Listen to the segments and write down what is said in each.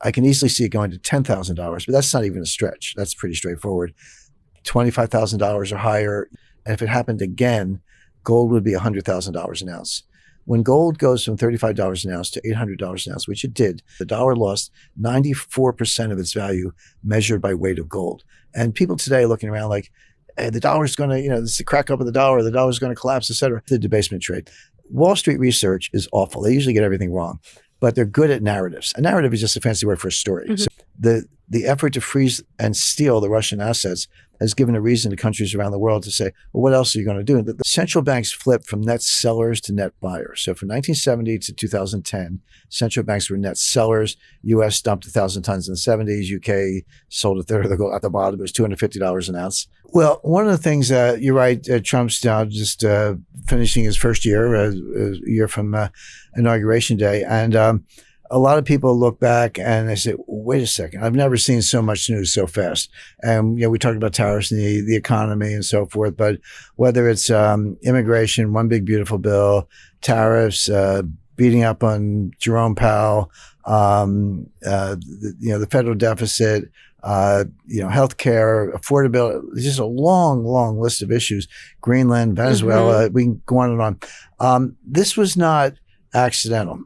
I can easily see it going to $10,000, but that's not even a stretch. That's pretty straightforward. $25,000 or higher. And if it happened again, gold would be $100,000 an ounce. When gold goes from $35 an ounce to $800 an ounce, which it did, the dollar lost 94% of its value measured by weight of gold. And people today are looking around like, hey, the dollar's going to, this is the crack up of the dollar's going to collapse, et cetera. The debasement trade. Wall Street research is awful. They usually get everything wrong, but they're good at narratives. A narrative is just a fancy word for a story. So the effort to freeze and steal the Russian assets has given a reason to countries around the world to say, well, what else are you going to do? The central banks flipped from net sellers to net buyers. So from 1970 to 2010, central banks were net sellers. U.S. dumped 1,000 tons in the 70s. U.K. sold a third of the gold at the bottom. It was $250 an ounce. Well, one of the things, you're right, Trump's now just finishing his first year, a year from Inauguration Day. And a lot of people look back and they say, wait a second, I've never seen so much news so fast. And, we talked about tariffs and the economy and so forth, but whether it's immigration, one big beautiful bill, tariffs, beating up on Jerome Powell, the federal deficit, healthcare, affordability, just a long, long list of issues. Greenland, Venezuela, we can go on and on. This was not accidental.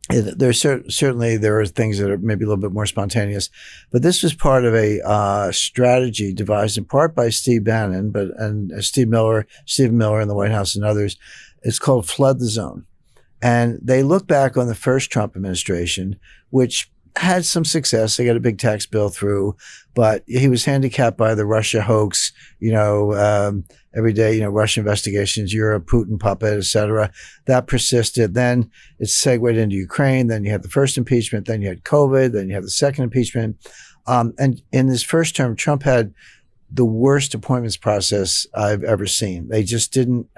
Certainly there are things that are maybe a little bit more spontaneous, but this was part of a strategy devised in part by Steve Bannon, and Stephen Miller in the White House and others. It's called Flood the Zone. And they look back on the first Trump administration, which had some success. They got a big tax bill through, but he was handicapped by the Russia hoax, every day, Russia investigations, you're a Putin puppet, et cetera. That persisted. Then it segued into Ukraine. Then you had the first impeachment. Then you had COVID. Then you had the second impeachment. And in his first term, Trump had the worst appointments process I've ever seen. They just didn't,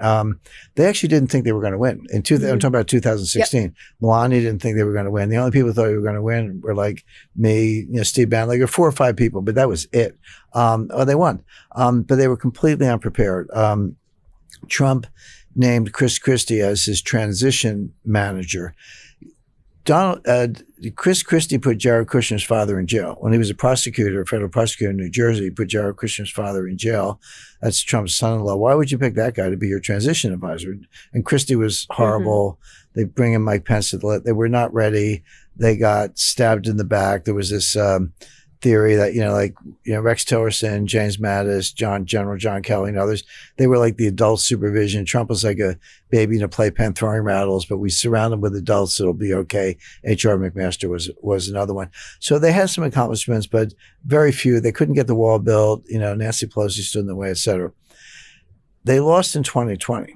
they actually didn't think they were going to win. I'm talking about 2016. Yep. Melania didn't think they were going to win. The only people who thought they were going to win were like me, Steve Bannon, like 4 or 5 people, but that was it. They won. But they were completely unprepared. Trump named Chris Christie as his transition manager. Chris Christie put Jared Kushner's father in jail. When he was a federal prosecutor in New Jersey, he put Jared Kushner's father in jail. That's Trump's son-in-law. Why would you pick that guy to be your transition advisor? And Christie was horrible. They bring in Mike Pence to they were not ready. They got stabbed in the back. There was this theory that, Rex Tillerson, James Mattis, General John Kelly and others, they were like the adult supervision. Trump was like a baby in a playpen throwing rattles, but we surround him with adults. It'll be okay. H.R. McMaster was another one. So they had some accomplishments, but very few. They couldn't get the wall built. Nancy Pelosi stood in the way, et cetera. They lost in 2020,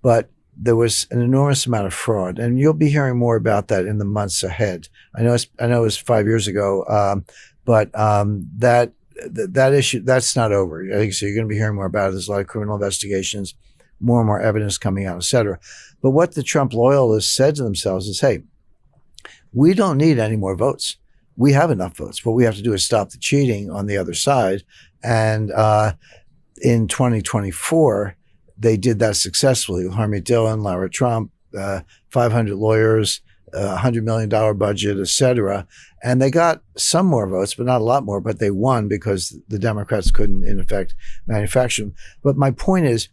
but there was an enormous amount of fraud, and you'll be hearing more about that in the months ahead. I know it was 5 years ago, but that issue, that's not over. I think so. You're going to be hearing more about it. There's a lot of criminal investigations, more and more evidence coming out, et cetera. But what the Trump loyalists said to themselves is, hey, we don't need any more votes. We have enough votes. What we have to do is stop the cheating on the other side. And in 2024, they did that successfully. Harmeet Dillon, Lara Trump, 500 lawyers, $100 million budget, et cetera. And they got some more votes, but not a lot more, but they won because the Democrats couldn't, in effect, manufacture them. But my point is,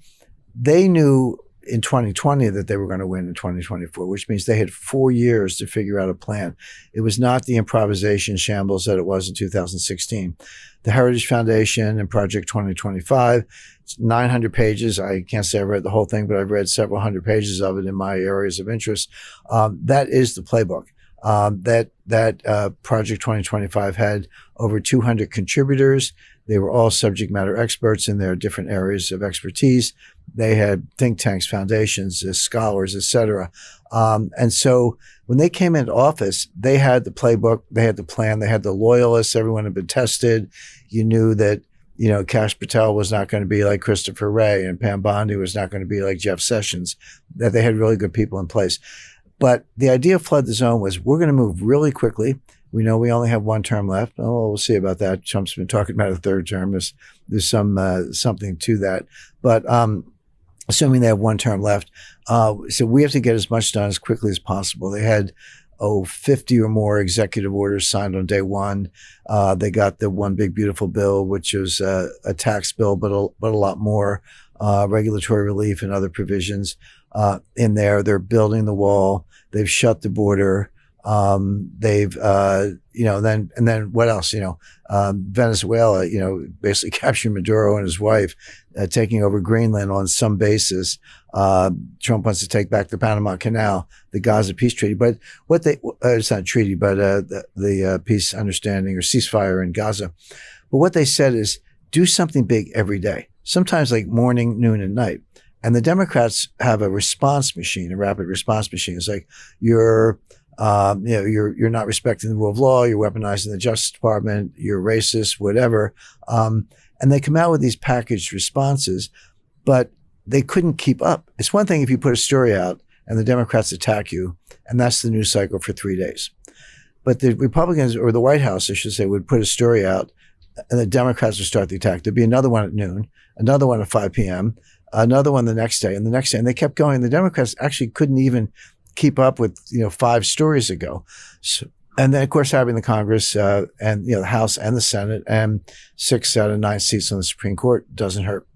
they knew in 2020 that they were going to win in 2024, which means they had 4 years to figure out a plan. It was not the improvisation shambles that it was in 2016. The Heritage Foundation and Project 2025, it's 900 pages. I can't say I've read the whole thing, but I've read several hundred pages of it in my areas of interest. That is the playbook. That Project 2025 had over 200 contributors. They were all subject matter experts in their different areas of expertise. They had think tanks, foundations, scholars, et cetera. And so when they came into office, they had the playbook, they had the plan, they had the loyalists, everyone had been tested. You knew that, Kash Patel was not going to be like Christopher Wray, and Pam Bondi was not going to be like Jeff Sessions, that they had really good people in place. But the idea of Flood the Zone was, we're going to move really quickly. We know we only have 1 term left. Oh, we'll see about that. Trump's been talking about a 3rd term. There's some something to that. But assuming they have 1 term left, so we have to get as much done as quickly as possible. They had 50 or more executive orders signed on day one. They got the one big beautiful bill, which was a tax bill, but a lot more regulatory relief and other provisions in there. They're building the wall. They've shut the border. They've, then what else? Venezuela, basically captured Maduro and his wife, taking over Greenland on some basis. Trump wants to take back the Panama Canal, the Gaza peace treaty. But it's not a treaty, but the peace understanding or ceasefire in Gaza. But what they said is do something big every day, sometimes like morning, noon, and night. And the Democrats have a response machine, a rapid response machine. It's like you're not respecting the rule of law, you're weaponizing the Justice Department, you're racist, whatever. And they come out with these packaged responses, but they couldn't keep up. It's one thing if you put a story out and the Democrats attack you, and that's the news cycle for 3 days. But the Republicans, or the White House, I should say, would put a story out and the Democrats would start the attack. There'd be another one at noon, another one at 5 p.m., another one the next day, and the next day. And they kept going. The Democrats actually couldn't even keep up with, 5 stories ago. So, and then, of course, having the Congress and the House and the Senate and 6 out of 9 seats on the Supreme Court doesn't hurt.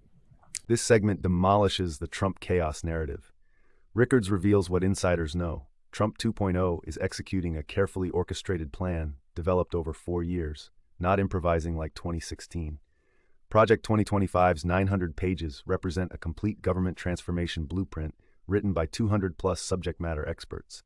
This segment demolishes the Trump chaos narrative. Rickards reveals what insiders know. Trump 2.0 is executing a carefully orchestrated plan developed over 4 years, not improvising like 2016. Project 2025's 900 pages represent a complete government transformation blueprint written by 200-plus subject matter experts.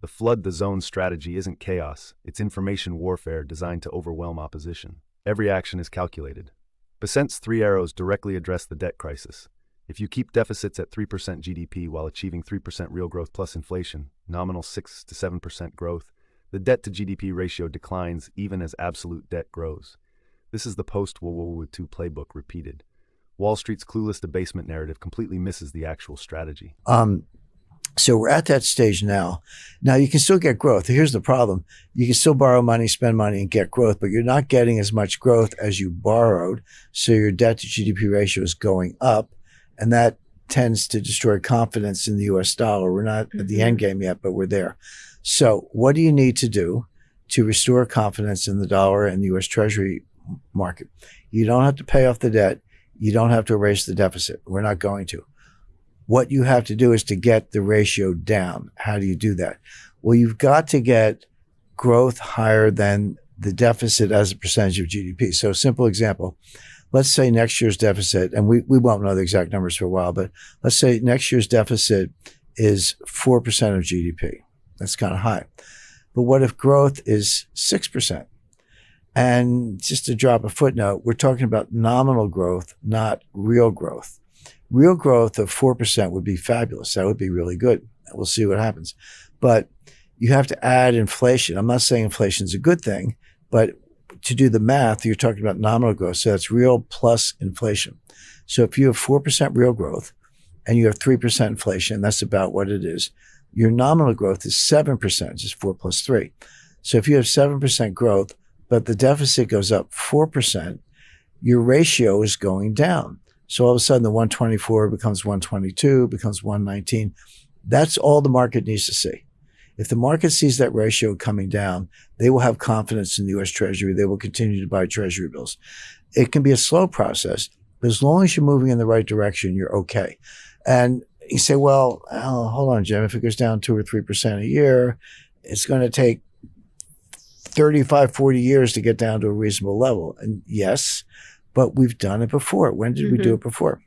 The flood the zone strategy isn't chaos, it's information warfare designed to overwhelm opposition. Every action is calculated. Besant's 3 arrows directly address the debt crisis. If you keep deficits at 3% GDP while achieving 3% real growth plus inflation, nominal 6 to 7% growth, the debt to GDP ratio declines even as absolute debt grows. This is the post-World War II playbook repeated. Wall Street's clueless debasement narrative completely misses the actual strategy. So we're at that stage now. Now you can still get growth. Here's the problem. You can still borrow money, spend money, and get growth, but you're not getting as much growth as you borrowed. So your debt to GDP ratio is going up, and that tends to destroy confidence in the US dollar. We're not at the end game yet, but we're there. So what do you need to do to restore confidence in the dollar and the US Treasury market? You don't have to pay off the debt. You don't have to erase the deficit. We're not going to. What you have to do is to get the ratio down. How do you do that? Well, you've got to get growth higher than the deficit as a percentage of GDP. So simple example, let's say next year's deficit, and we won't know the exact numbers for a while, but let's say next year's deficit is 4% of GDP. That's kind of high. But what if growth is 6%? And just to drop a footnote, we're talking about nominal growth, not real growth. Real growth of 4% would be fabulous. That would be really good. We'll see what happens. But you have to add inflation. I'm not saying inflation is a good thing, but to do the math, you're talking about nominal growth. So that's real plus inflation. So if you have 4% real growth and you have 3% inflation, that's about what it is. Your nominal growth is 7%, just 4 plus 3. So if you have 7% growth, but the deficit goes up 4%, your ratio is going down. So all of a sudden the 124 becomes 122, becomes 119. That's all the market needs to see. If the market sees that ratio coming down, they will have confidence in the US Treasury. They will continue to buy Treasury bills. It can be a slow process, but as long as you're moving in the right direction, you're okay. And you say, well, hold on, Jim, if it goes down 2 or 3% a year, it's going to take 35, 40 years to get down to a reasonable level. And yes, but we've done it before. When did we do it before?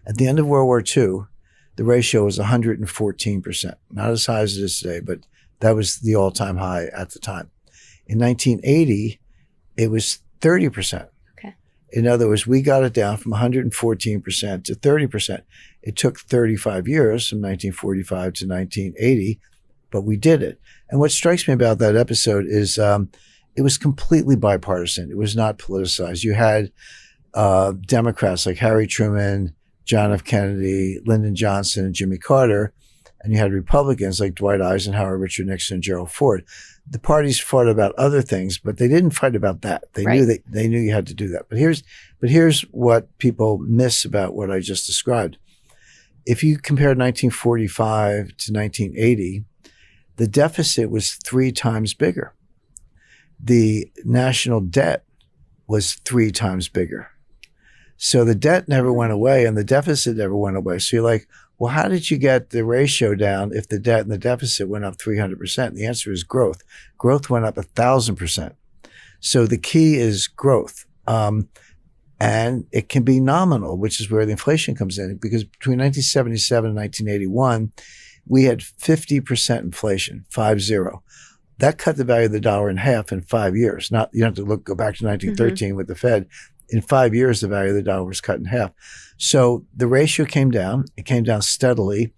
At the end of World War II, the ratio was 114%. Not as high as it is today, but that was the all-time high at the time. In 1980, it was 30%. Okay. In other words, we got it down from 114% to 30%. It took 35 years, from 1945 to 1980, but we did it. And what strikes me about that episode is it was completely bipartisan. It was not politicized. You had Democrats like Harry Truman, John F. Kennedy, Lyndon Johnson, and Jimmy Carter, and you had Republicans like Dwight Eisenhower, Richard Nixon, and Gerald Ford. The parties fought about other things, but they didn't fight about that. They knew you had to do that. But here's what people miss about what I just described. If you compare 1945 to 1980, the deficit was 3 times bigger. The national debt was 3 times bigger. So the debt never went away and the deficit never went away. So you're like, well, how did you get the ratio down if the debt and the deficit went up 300%? The answer is growth. Growth went up 1,000%. So the key is growth. And it can be nominal, which is where the inflation comes in. Because between 1977 and 1981, we had 50% inflation, 50. That cut the value of the dollar in half in 5 years. Not, you don't have to go back to 1913 with the Fed. In 5 years, the value of the dollar was cut in half. So the ratio came down. It came down steadily.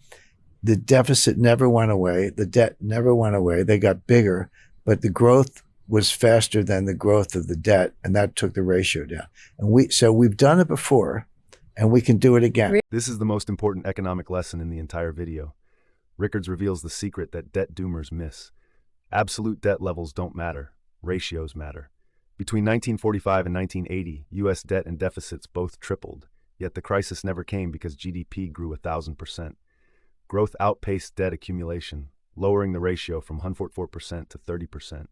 The deficit never went away. The debt never went away. They got bigger, but the growth was faster than the growth of the debt, and that took the ratio down. And we've done it before, and we can do it again. This is the most important economic lesson in the entire video. Rickards reveals the secret that debt doomers miss. Absolute debt levels don't matter. Ratios matter. Between 1945 and 1980, U.S. debt and deficits both tripled, yet the crisis never came because GDP grew 1,000%. Growth outpaced debt accumulation, lowering the ratio from 144% to 30%.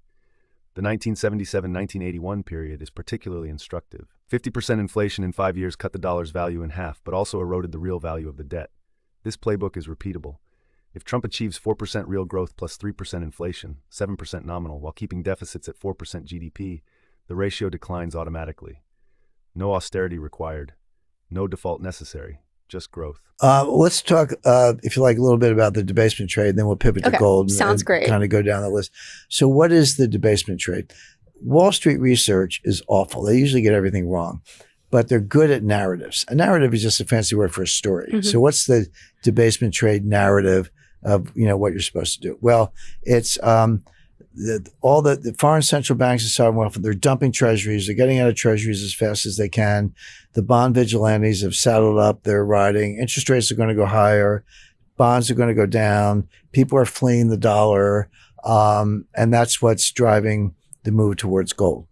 The 1977-1981 period is particularly instructive. 50% inflation in 5 years cut the dollar's value in half, but also eroded the real value of the debt. This playbook is repeatable. If Trump achieves 4% real growth plus 3% inflation, 7% nominal, while keeping deficits at 4% GDP, the ratio declines automatically. No austerity required. No default necessary. Just growth. Let's talk, if you like, a little bit about the debasement trade, then we'll pivot to gold. Sounds great. Kind of go down the list. So what is the debasement trade? Wall Street research is awful. They usually get everything wrong, but they're good at narratives. A narrative is just a fancy word for a story. So what's the debasement trade narrative of, what you're supposed to do? Well, it's all the foreign central banks and sovereign wealth, they're dumping treasuries. They're getting out of treasuries as fast as they can. The bond vigilantes have saddled up. They're riding. Interest rates are going to go higher. Bonds are going to go down. People are fleeing the dollar. And that's what's driving the move towards gold.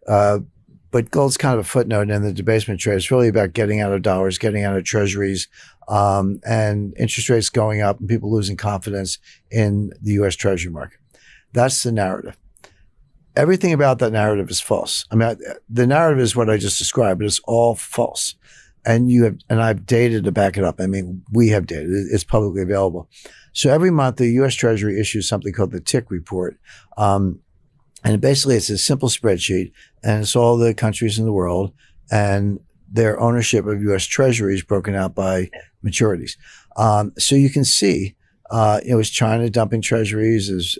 But gold's kind of a footnote in the debasement trade. It's really about getting out of dollars, getting out of treasuries, and interest rates going up and people losing confidence in the U.S. Treasury market. That's the narrative. Everything about that narrative is false. I mean, the narrative is what I just described, but it's all false. And I've data to back it up. I mean, we have data. It's publicly available. So every month, the U.S. Treasury issues something called the Tick Report. And basically, it's a simple spreadsheet, and it's all the countries in the world and their ownership of U.S. Treasuries broken out by maturities. So you can see, is China dumping treasuries? Is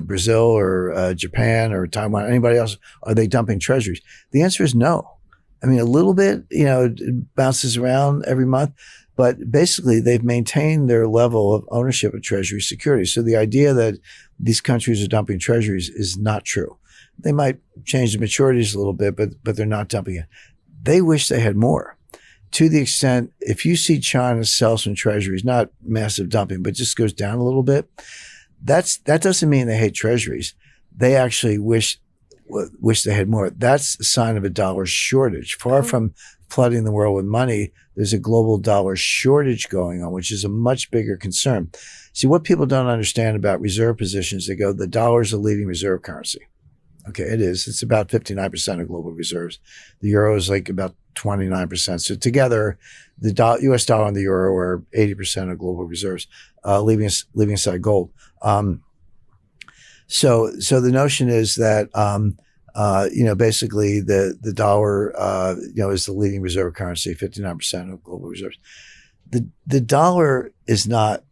Brazil or Japan or Taiwan, anybody else, are they dumping treasuries? The answer is no. I mean, a little bit, it bounces around every month, but basically they've maintained their level of ownership of treasury securities. So the idea that these countries are dumping treasuries is not true. They might change the maturities a little bit, but they're not dumping it. They wish they had more. To the extent, if you see China sell some treasuries, not massive dumping, but just goes down a little bit, that doesn't mean they hate treasuries. They actually wish they had more. That's a sign of a dollar shortage. Far from flooding the world with money, there's a global dollar shortage going on, which is a much bigger concern. See, what people don't understand about reserve positions, they go, the dollar is a leading reserve currency. Okay, it is. It's about 59% of global reserves. The euro is like about 29%. So together, the U.S. dollar and the euro are 80% of global reserves, leaving aside gold. So the notion is that, basically the dollar, is the leading reserve currency, 59% of global reserves. The dollar is not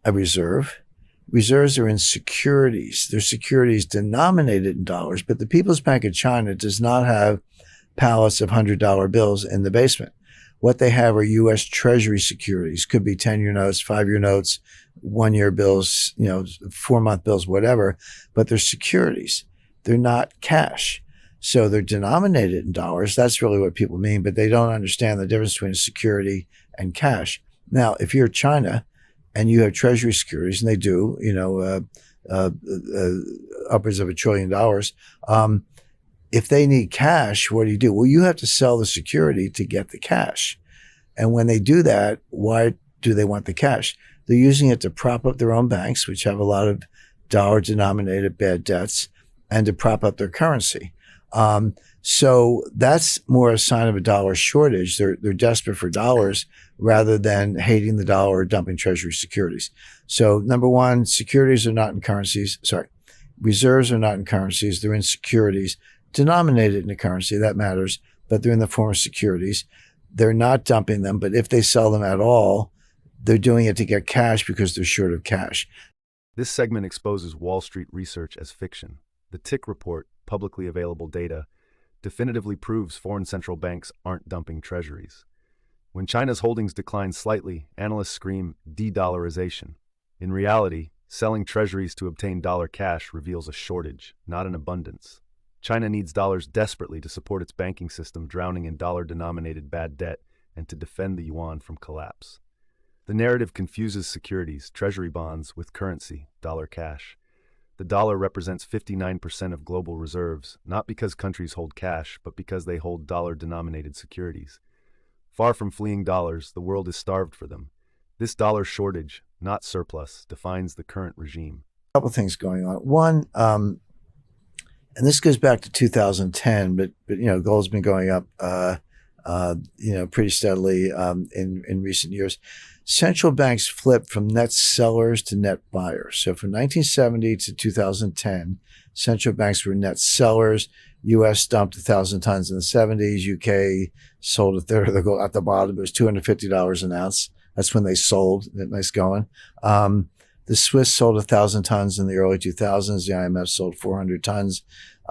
a reserve. Reserves are in securities. They're securities denominated in dollars, but the People's Bank of China does not have pallets of $100 bills in the basement. What they have are U.S. Treasury securities. Could be 10-year notes, 5-year notes, 1-year bills, 4-month bills, whatever, but they're securities. They're not cash. So they're denominated in dollars. That's really what people mean, but they don't understand the difference between a security and cash. Now, if you're China and you have Treasury securities, and they do, upwards of $1 trillion, if they need cash, what do? Well, you have to sell the security to get the cash. And when they do that, why do they want the cash? They're using it to prop up their own banks, which have a lot of dollar-denominated bad debts, and to prop up their currency. So that's more a sign of a dollar shortage. They're desperate for dollars rather than hating the dollar or dumping treasury securities. So number one, securities are not in currencies. Sorry, reserves are not in currencies. They're in securities denominated in a currency. That matters, but they're in the form of securities. They're not dumping them, but if they sell them at all, they're doing it to get cash because they're short of cash. This segment exposes Wall Street research as fiction. The Tick report, publicly available data, definitively proves foreign central banks aren't dumping treasuries. When China's holdings decline slightly, analysts scream de-dollarization. In reality, selling treasuries to obtain dollar cash reveals a shortage, not an abundance. China needs dollars desperately to support its banking system drowning in dollar-denominated bad debt and to defend the yuan from collapse. The narrative confuses securities, treasury bonds, with currency, dollar cash. The dollar represents 59% of global reserves, not because countries hold cash, but because they hold dollar-denominated securities. Far from fleeing dollars, the world is starved for them. This dollar shortage, not surplus, defines the current regime. A couple of things going on. One, and this goes back to 2010, but gold's been going up, pretty steadily in recent years. Central banks flipped from net sellers to net buyers. So from 1970 to 2010, central banks were net sellers. U.S. dumped 1,000 tons in the 70s. UK sold a third of the gold at the bottom. It was $250 an ounce. That's when they sold. Nice going. The Swiss sold 1,000 tons in the early 2000s. The IMF sold 400 tons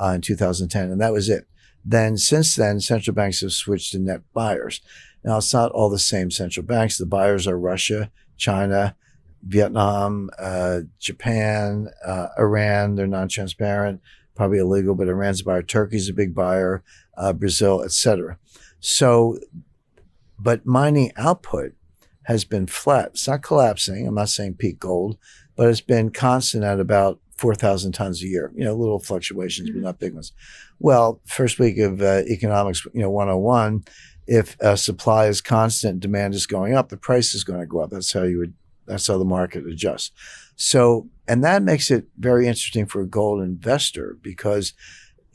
in 2010, and that was it. Then, since then, central banks have switched to net buyers. Now, it's not all the same central banks. The buyers are Russia, China, Vietnam, Japan, Iran. They're non-transparent, probably illegal, but Iran's a buyer. Turkey's a big buyer, Brazil, etc. So, but mining output has been flat. It's not collapsing. I'm not saying peak gold, but it's been constant at about 4,000 tons a year. Little fluctuations, but not big ones. Well, first week of economics, 101, if supply is constant, demand is going up, the price is going to go up. That's how the market adjusts. So, and that makes it very interesting for a gold investor because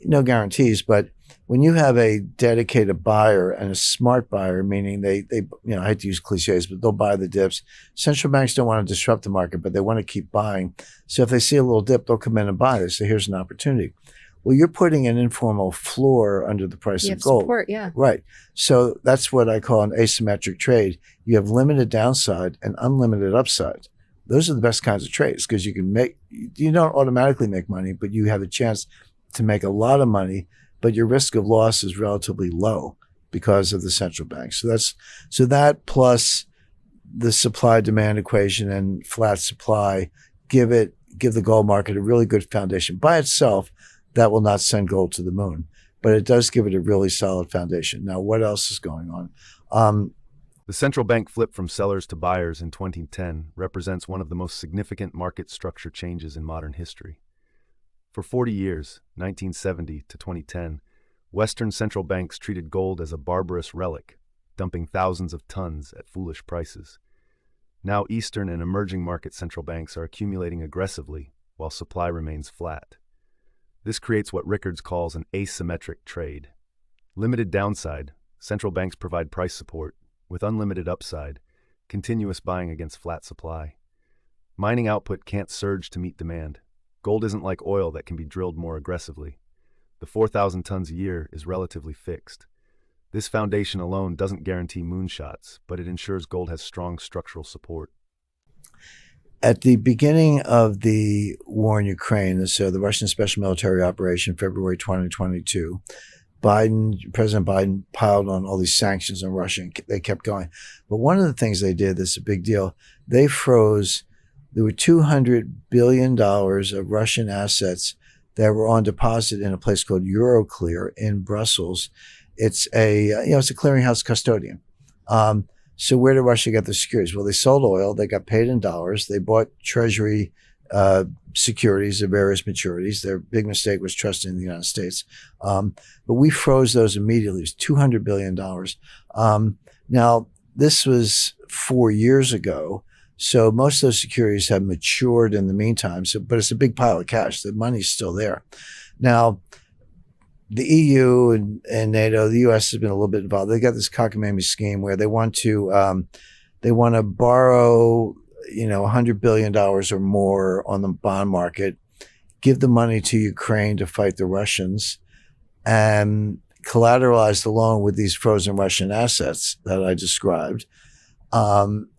no guarantees, but when you have a dedicated buyer and a smart buyer, meaning they I hate to use cliches, but they'll buy the dips. Central banks don't want to disrupt the market, but they want to keep buying. So if they see a little dip, they'll come in and buy this. So here's an opportunity. Well, you're putting an informal floor under the price of gold. Support, yeah. Right. So that's what I call an asymmetric trade. You have limited downside and unlimited upside. Those are the best kinds of trades because you don't automatically make money, but you have a chance to make a lot of money, but your risk of loss is relatively low because of the central bank. So that plus the supply demand equation and flat supply give the gold market a really good foundation. By itself, that will not send gold to the moon, but it does give it a really solid foundation. Now, what else is going on? The central bank flip from sellers to buyers in 2010 represents one of the most significant market structure changes in modern history. For 40 years, 1970 to 2010, Western central banks treated gold as a barbarous relic, dumping thousands of tons at foolish prices. Now Eastern and emerging market central banks are accumulating aggressively while supply remains flat. This creates what Rickards calls an asymmetric trade. Limited downside, central banks provide price support. With unlimited upside, continuous buying against flat supply. Mining output can't surge to meet demand. Gold isn't like oil that can be drilled more aggressively. The 4,000 tons a year is relatively fixed. This foundation alone doesn't guarantee moonshots, but it ensures gold has strong structural support. At the beginning of the war in Ukraine, so the Russian Special Military Operation, February 2022, President Biden piled on all these sanctions on Russia, and they kept going. But one of the things they did that's a big deal, they froze. There were $200 billion of Russian assets that were on deposit in a place called Euroclear in Brussels. It's it's a clearinghouse custodian. So where did Russia get the securities? Well, they sold oil. They got paid in dollars. They bought treasury securities of various maturities. Their big mistake was trusting the United States. But we froze those immediately. It was $200 billion. Now, this was 4 years ago. So most of those securities have matured in the meantime. So, but it's a big pile of cash. The money's still there. Now, the EU and NATO, the US has been a little bit involved. They got this cockamamie scheme where they want to borrow, $100 billion or more on the bond market, give the money to Ukraine to fight the Russians, and collateralize the loan with these frozen Russian assets that I described.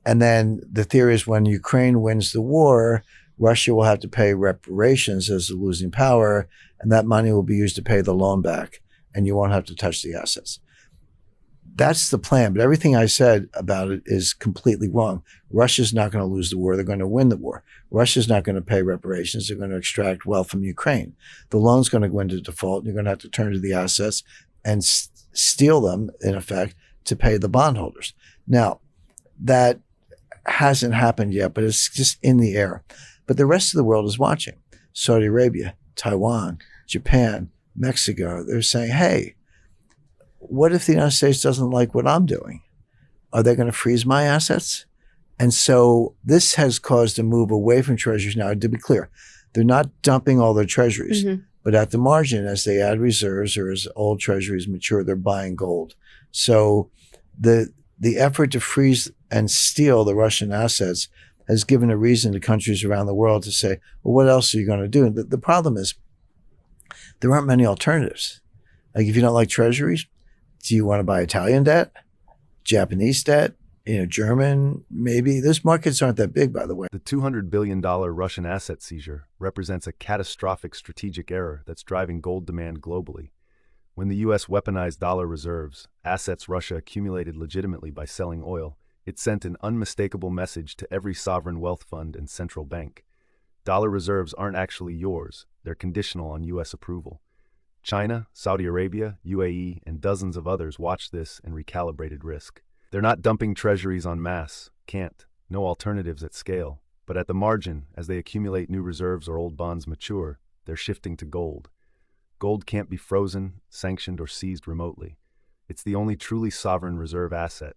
And then the theory is when Ukraine wins the war, Russia will have to pay reparations as a losing power, and that money will be used to pay the loan back, and you won't have to touch the assets. That's the plan, but everything I said about it is completely wrong. Russia's not going to lose the war. They're going to win the war. Russia's not going to pay reparations. They're going to extract wealth from Ukraine. The loan's going to go into default, and you're going to have to turn to the assets and steal them, in effect, to pay the bondholders. Now, that hasn't happened yet, but it's just in the air. But the rest of the world is watching. Saudi Arabia, Taiwan, Japan, Mexico, they're saying, hey, what if the United States doesn't like what I'm doing? Are they going to freeze my assets? And so this has caused a move away from treasuries. Now, to be clear, they're not dumping all their treasuries, but at the margin, as they add reserves or as old treasuries mature, they're buying gold. So the effort to freeze and steal the Russian assets has given a reason to countries around the world to say, well, what else are you going to do? And the problem is there aren't many alternatives. Like if you don't like treasuries, do you want to buy Italian debt, Japanese debt, German, maybe? Those markets aren't that big, by the way. The $200 billion Russian asset seizure represents a catastrophic strategic error that's driving gold demand globally. When the U.S. weaponized dollar reserves, assets Russia accumulated legitimately by selling oil, it sent an unmistakable message to every sovereign wealth fund and central bank. Dollar reserves aren't actually yours. They're conditional on U.S. approval. China, Saudi Arabia, UAE, and dozens of others watched this and recalibrated risk. They're not dumping treasuries en masse, can't, no alternatives at scale. But at the margin, as they accumulate new reserves or old bonds mature, they're shifting to gold. Gold can't be frozen, sanctioned, or seized remotely. It's the only truly sovereign reserve asset.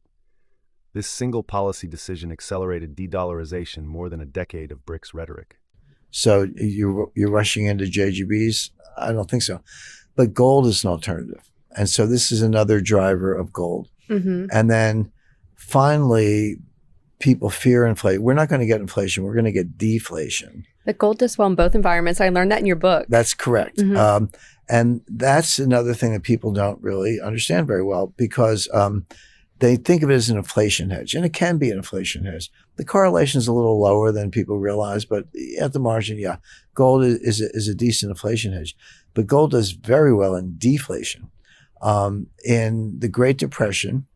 This single policy decision accelerated de-dollarization more than a decade of BRICS rhetoric. So you're rushing into JGBs? I don't think so. But gold is an alternative. And so this is another driver of gold. And then finally, people fear inflation. We're not going to get inflation. We're going to get deflation. But gold does well in both environments. I learned that in your book. That's correct. And that's another thing that people don't really understand very well because they think of it as an inflation hedge. And it can be an inflation hedge. The correlation is a little lower than people realize, but at the margin, yeah, gold is a decent inflation hedge. But gold does very well in deflation. In the Great Depression,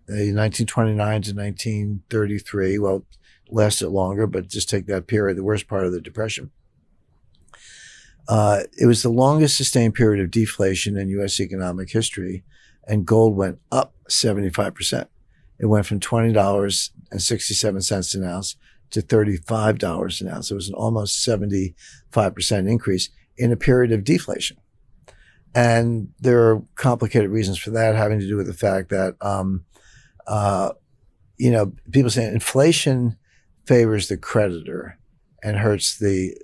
1929 to 1933, well, lasted longer, but just take that period, the worst part of the Depression. It was the longest sustained period of deflation in U.S. economic history, and gold went up 75%. It went from $20.67 an ounce to $35 an ounce. It was an almost 75% increase in a period of deflation. And there are complicated reasons for that, having to do with the fact that, people say inflation favors the creditor and hurts the,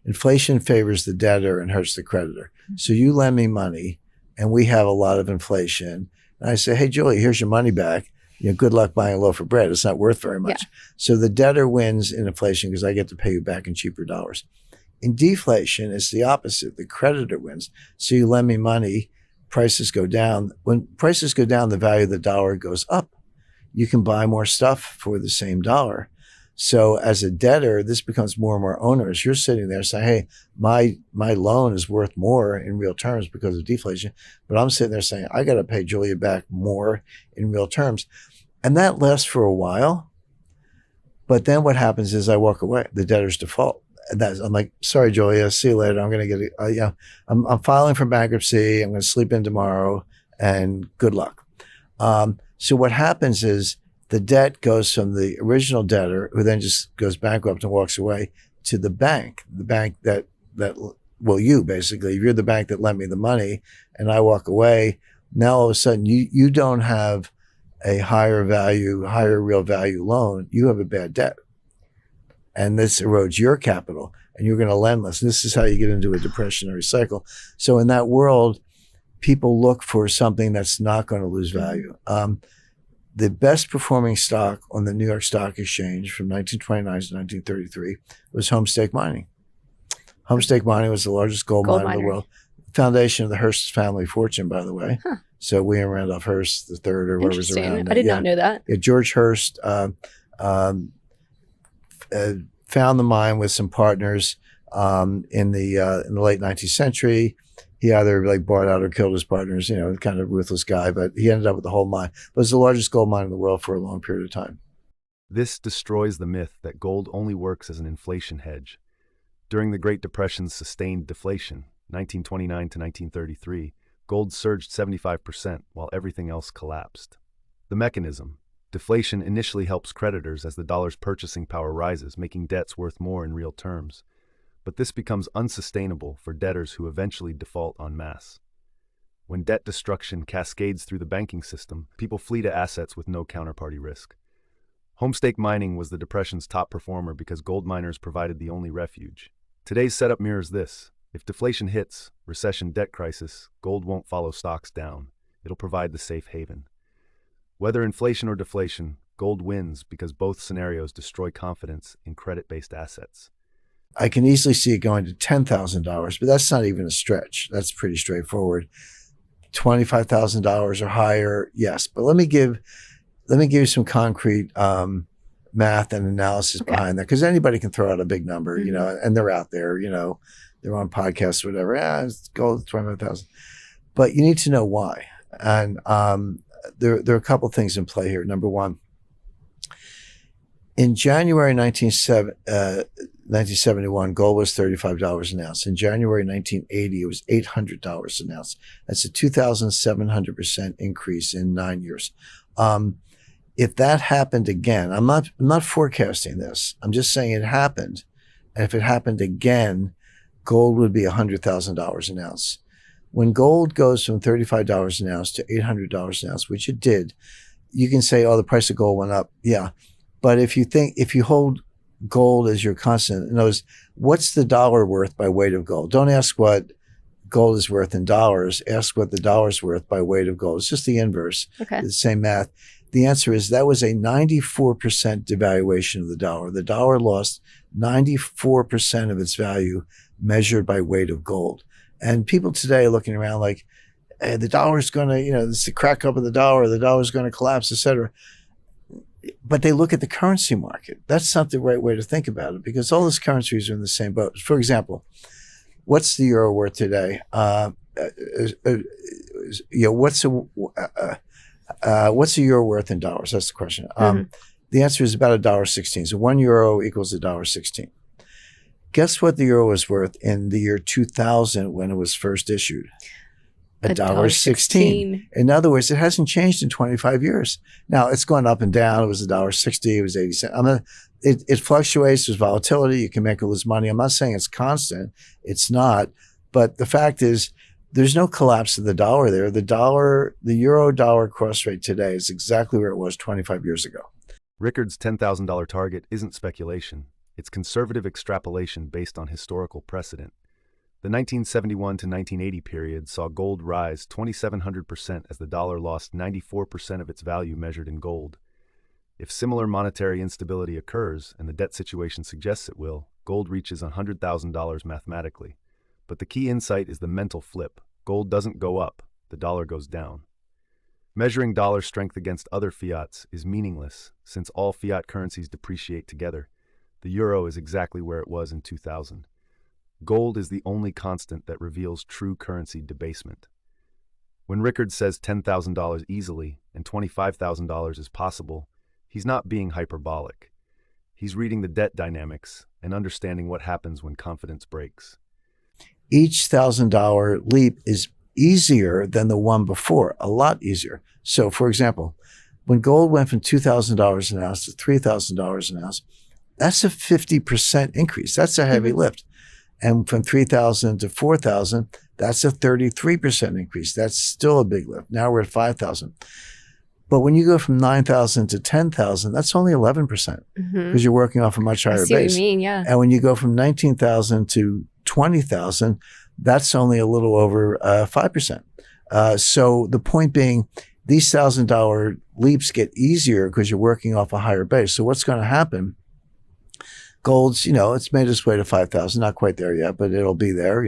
inflation favors the debtor and hurts the creditor. So you lend me money and we have a lot of inflation. And I say, hey, Julie, here's your money back. Good luck buying a loaf of bread. It's not worth very much. Yeah. So the debtor wins in inflation because I get to pay you back in cheaper dollars. In deflation, it's the opposite. The creditor wins. So you lend me money, prices go down. When prices go down, the value of the dollar goes up. You can buy more stuff for the same dollar. So as a debtor, this becomes more and more onerous. You're sitting there saying, hey, my loan is worth more in real terms because of deflation. But I'm sitting there saying, I got to pay Julia back more in real terms. And that lasts for a while. But then what happens is I walk away. The debtors default. I'm like, sorry, Julia, see you later. I'm going to get I'm filing for bankruptcy. I'm going to sleep in tomorrow and good luck. So what happens is the debt goes from the original debtor, who then just goes bankrupt and walks away, to the bank that you basically, you're the bank that lent me the money and I walk away. Now all of a sudden you don't have a higher value, higher real value loan, you have a bad debt. And this erodes your capital and you're going to lend less. This is how you get into a depressionary cycle. So in that world, people look for something that's not going to lose value. The best performing stock on the New York Stock Exchange from 1929 to 1933 was Homestake Mining. Homestake Mining was the largest gold mine in the world. Foundation of the Hearst family fortune, by the way. Huh. So William Randolph Hearst the third, or whoever's around. I did not know that. Yeah, George Hearst found the mine with some partners in the late 19th century. He either like bought out or killed his partners, you know, kind of ruthless guy, but he ended up with the whole mine. But it was the largest gold mine in the world for a long period of time. This destroys the myth that gold only works as an inflation hedge. During the Great Depression's sustained deflation, 1929 to 1933, gold surged 75% while everything else collapsed. The mechanism: deflation initially helps creditors as the dollar's purchasing power rises, making debts worth more in real terms. But this becomes unsustainable for debtors who eventually default en masse. When debt destruction cascades through the banking system, people flee to assets with no counterparty risk. Homestake Mining was the Depression's top performer because gold miners provided the only refuge. Today's setup mirrors this. If deflation hits, recession, debt crisis, gold won't follow stocks down. It'll provide the safe haven. Whether inflation or deflation, gold wins because both scenarios destroy confidence in credit-based assets. I can easily see it going to $10,000, but that's not even a stretch. That's pretty straightforward. $25,000 or higher, yes. But let me give you some concrete math and analysis behind that, because anybody can throw out a big number, you know, and they're out there, you know, they're on podcasts, whatever. It's gold, 25,000. But you need to know why. And there are a couple of things in play here. Number one, in January 1971, gold was $35 an ounce. In January 1980, it was $800 an ounce. That's a 2,700% increase in 9 years. If that happened again, I'm not forecasting this. I'm just saying it happened. And if it happened again, gold would be $100,000 an ounce. When gold goes from $35 an ounce to $800 an ounce, which it did, you can say, oh, the price of gold went up. Yeah. But if you hold gold as your constant, in other words, what's the dollar worth by weight of gold? Don't ask what gold is worth in dollars. Ask what the dollar's worth by weight of gold. It's just the inverse. Okay. The same math. The answer is that was a 94% devaluation of the dollar. The dollar lost 94% of its value measured by weight of gold. And people today are looking around like, hey, the dollar's going to, you know, this is the crack up of the dollar's going to collapse, et cetera. But they look at the currency market. That's not the right way to think about it, because all those currencies are in the same boat. For example, what's the euro worth today? What's a euro worth in dollars? That's the question. The answer is about $1.16. So 1 euro equals $1.16. Guess what the euro was worth in the year 2000 when it was first issued? $1.16. In other words, it hasn't changed in 25 years. Now, it's gone up and down. It was $1.60. It was 80 cents. It fluctuates. There's volatility. You can make or lose money. I'm not saying it's constant. It's not. But the fact is, there's no collapse of the dollar there. The euro-dollar cross rate today is exactly where it was 25 years ago. Rickards' $10,000 target isn't speculation. It's conservative extrapolation based on historical precedent. The 1971 to 1980 period saw gold rise 2,700% as the dollar lost 94% of its value measured in gold. If similar monetary instability occurs, and the debt situation suggests it will, gold reaches $100,000 mathematically. But the key insight is the mental flip. Gold doesn't go up, the dollar goes down. Measuring dollar strength against other fiats is meaningless, since all fiat currencies depreciate together. The euro is exactly where it was in 2000. Gold is the only constant that reveals true currency debasement. When Rickards says $10,000 easily and $25,000 is possible, he's not being hyperbolic. He's reading the debt dynamics and understanding what happens when confidence breaks. Each $1,000 leap is easier than the one before, a lot easier. So, for example, when gold went from $2,000 an ounce to $3,000 an ounce, that's a 50% increase. That's a heavy lift. And from 3,000 to 4,000, that's a 33% increase. That's still a big lift. Now we're at 5,000. But when you go from 9,000 to 10,000, that's only 11% because you're working off a much I higher see what base. you mean, yeah. And when you go from 19,000 to 20,000, that's only a little over 5%. So the point being, these $1,000 leaps get easier because you're working off a higher base. So what's going to happen? Gold's, it's made its way to 5,000, not quite there yet, but it'll be there,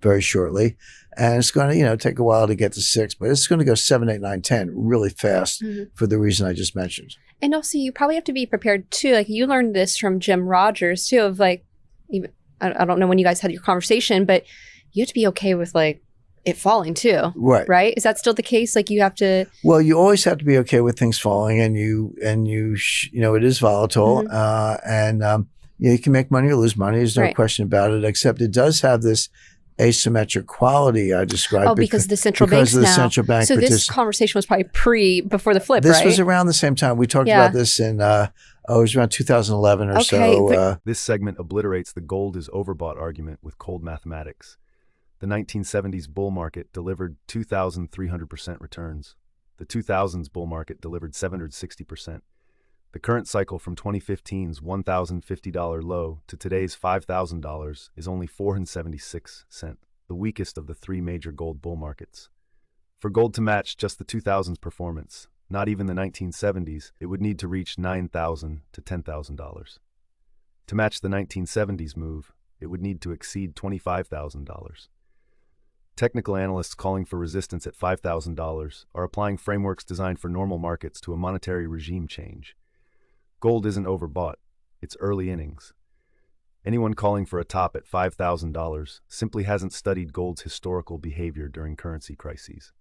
very shortly. And it's going to, take a while to get to 6, but it's going to go 7, 8, 9, 10 really fast for the reason I just mentioned. And also, you probably have to be prepared too. Like, you learned this from Jim Rogers too, of like, even, I don't know when you guys had your conversation, but you have to be okay with like it falling too. Right. Is that still the case? Like, you have to. Well, you always have to be okay with things falling, and it is volatile, you can make money or lose money. There's no question about it, except it does have this asymmetric quality I described. Oh, because the central banks now. Central bank. So this conversation was probably before the flip, This right? was around the same time. We talked about this in, it was around 2011 or so. This segment obliterates the gold is overbought argument with cold mathematics. The 1970s bull market delivered 2,300% returns. The 2000s bull market delivered 760%. The current cycle from 2015's $1,050 low to today's $5,000 is only 476 cents, the weakest of the 3 major gold bull markets. For gold to match just the 2000s performance, not even the 1970s, it would need to reach $9,000 to $10,000. To match the 1970s move, it would need to exceed $25,000. Technical analysts calling for resistance at $5,000 are applying frameworks designed for normal markets to a monetary regime change. Gold isn't overbought, it's early innings. Anyone calling for a top at $5,000 simply hasn't studied gold's historical behavior during currency crises.